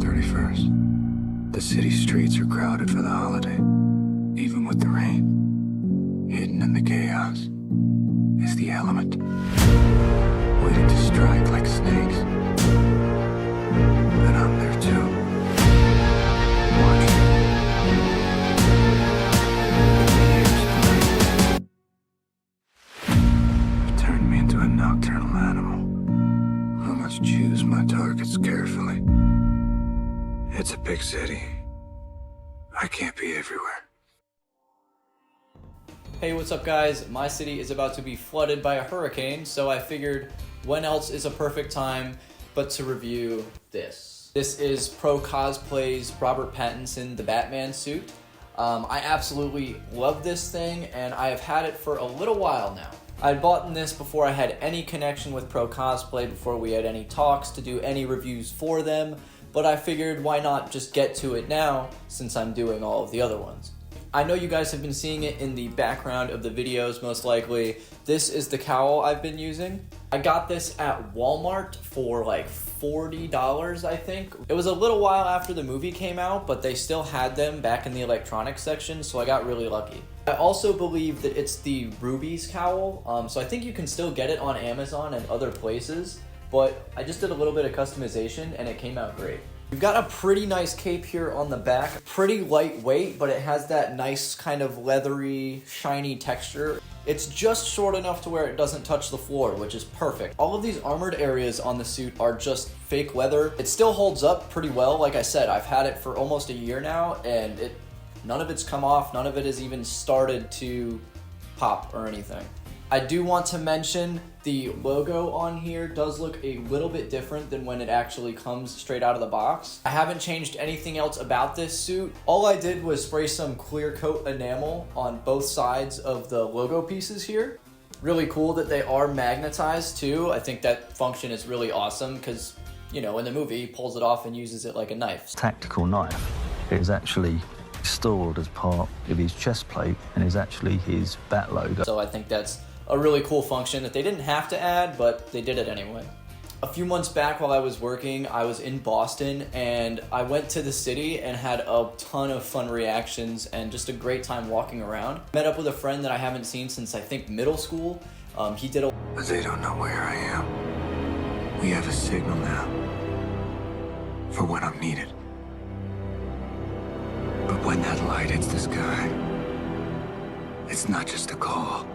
31st. The city streets are crowded for the holiday, even with the rain. Hidden in the chaos is the element, waiting to strike like snakes. And I'm there too, watching. It turned me into a nocturnal animal. I must choose my targets carefully. It's a big city. I can't be everywhere. Hey, what's up guys? My city is about to be flooded by a hurricane, so I figured when else is a perfect time but to review this. This is ProCosplay's Robert Pattinson, the Batman suit. I absolutely love this thing, and I have had it for a little while now. I had bought this before I had any connection with ProCosplay, before we had any talks to do any reviews for them, but I figured why not just get to it now since I'm doing all of the other ones. I know you guys have been seeing it in the background of the videos most likely. This is the cowl I've been using. I got this at Walmart for like $40, I think. It was a little while after the movie came out, but they still had them back in the electronics section, so I got really lucky. I also believe that it's the Ruby's cowl, so I think you can still get it on Amazon and other places, but I just did a little bit of customization and it came out great. You've got a pretty nice cape here on the back, pretty lightweight, but it has that nice kind of leathery, shiny texture. It's just short enough to where it doesn't touch the floor, which is perfect. All of these armored areas on the suit are just fake leather. It still holds up pretty well. Like I said, I've had it for almost a year now, and none of it's come off, none of it has even started to pop or anything. I do want to mention the logo on here does look a little bit different than when it actually comes straight out of the box. I haven't changed anything else about this suit. All I did was spray some clear coat enamel on both sides of the logo pieces here. Really cool that they are magnetized too. I think that function is really awesome because, you know, in the movie he pulls it off and uses it like a knife. Tactical knife is actually stored as part of his chest plate and is actually his bat logo. So I think that's a really cool function that they didn't have to add, but they did it anyway. A few months back while I was working, I was in Boston and I went to the city and had a ton of fun reactions and just a great time walking around. Met up with a friend that I haven't seen since I think middle school. He did a... But they don't know where I am. We have a signal now for when I'm needed. But when that light hits the sky, it's not just a call.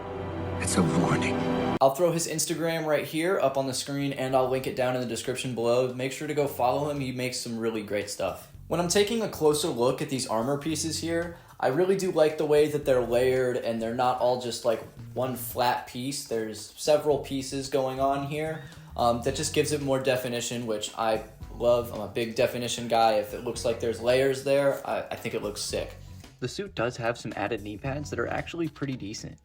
It's a warning. I'll throw his Instagram right here up on the screen and I'll link it down in the description below. Make sure to go follow him. He makes some really great stuff. When I'm taking a closer look at these armor pieces here, I really do like the way that they're layered and they're not all just like one flat piece. There's several pieces going on here that just gives it more definition, which I love. I'm a big definition guy. If it looks like there's layers there, I think it looks sick. The suit does have some added knee pads that are actually pretty decent.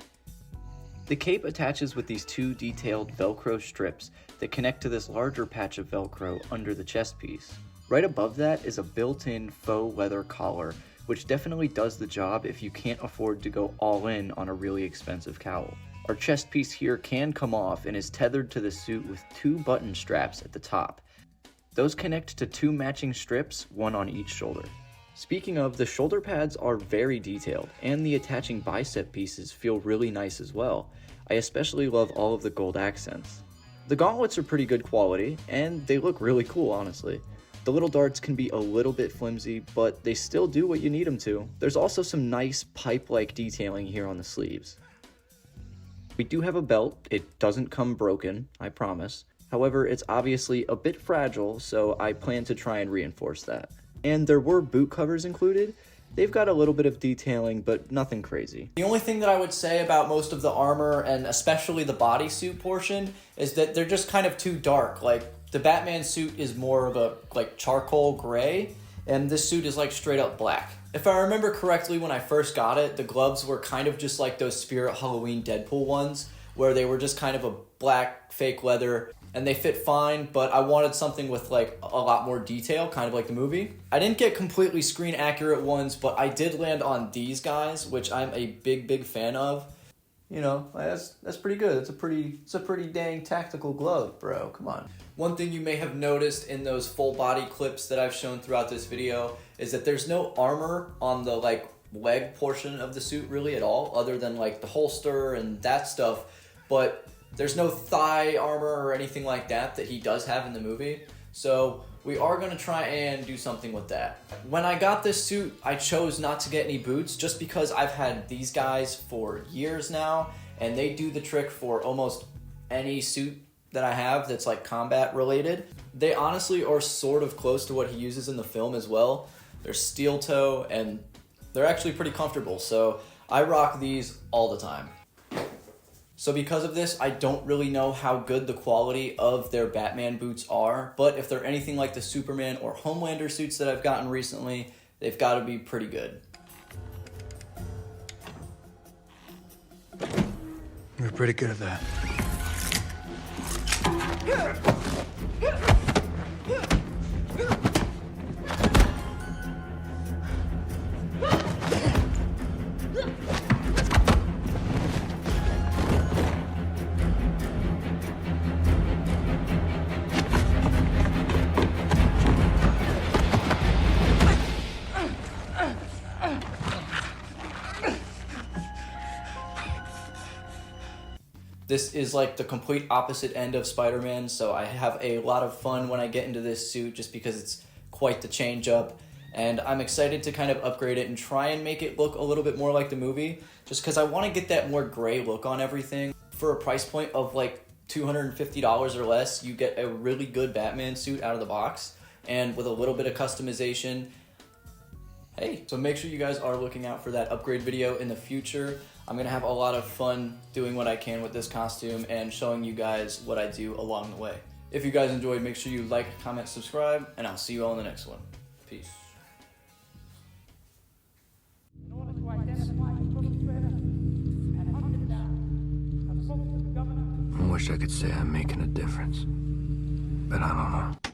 The cape attaches with these two detailed Velcro strips that connect to this larger patch of Velcro under the chest piece. Right above that is a built-in faux leather collar, which definitely does the job if you can't afford to go all in on a really expensive cowl. Our chest piece here can come off and is tethered to the suit with two button straps at the top. Those connect to two matching strips, one on each shoulder. Speaking of, the shoulder pads are very detailed, and the attaching bicep pieces feel really nice as well. I especially love all of the gold accents. The gauntlets are pretty good quality, and they look really cool, honestly. The little darts can be a little bit flimsy, but they still do what you need them to. There's also some nice pipe-like detailing here on the sleeves. We do have a belt. It doesn't come broken, I promise. However, it's obviously a bit fragile, so I plan to try and reinforce that. And there were boot covers included. They've got a little bit of detailing, but nothing crazy. The only thing that I would say about most of the armor, and especially the bodysuit portion, is that they're just kind of too dark. Like, the Batman suit is more of a, like, charcoal gray, and this suit is, like, straight up black. If I remember correctly, when I first got it, the gloves were kind of just like those Spirit Halloween Deadpool ones, where they were just kind of a black fake leather, and they fit fine, but I wanted something with like a lot more detail, kind of like the movie. I didn't get completely screen accurate ones, but I did land on these guys, which I'm a big fan of. You know, that's pretty good. It's a pretty dang tactical glove, bro. Come on. One thing you may have noticed in those full body clips that I've shown throughout this video is that there's no armor on the like leg portion of the suit really at all, other than like the holster and that stuff. But there's no thigh armor or anything like that he does have in the movie. So we are going to try and do something with that. When I got this suit, I chose not to get any boots just because I've had these guys for years now, and they do the trick for almost any suit that I have that's like combat related. They honestly are sort of close to what he uses in the film as well. They're steel toe and they're actually pretty comfortable, so I rock these all the time. So because of this, I don't really know how good the quality of their Batman boots are, but if they're anything like the Superman or Homelander suits that I've gotten recently, they've got to be pretty good. You're pretty good at that. This is like the complete opposite end of Spider-Man, so I have a lot of fun when I get into this suit just because it's quite the change up, and I'm excited to kind of upgrade it and try and make it look a little bit more like the movie, just because I want to get that more gray look on everything. For a price point of like $250 or less, you get a really good Batman suit out of the box, and with a little bit of customization. Hey, so make sure you guys are looking out for that upgrade video in the future. I'm going to have a lot of fun doing what I can with this costume and showing you guys what I do along the way. If you guys enjoyed, make sure you like, comment, subscribe, and I'll see you all in the next one. Peace. In order to identify the perpetrator and hunt him down, I spoke to the governor. I wish I could say I'm making a difference, but I don't know.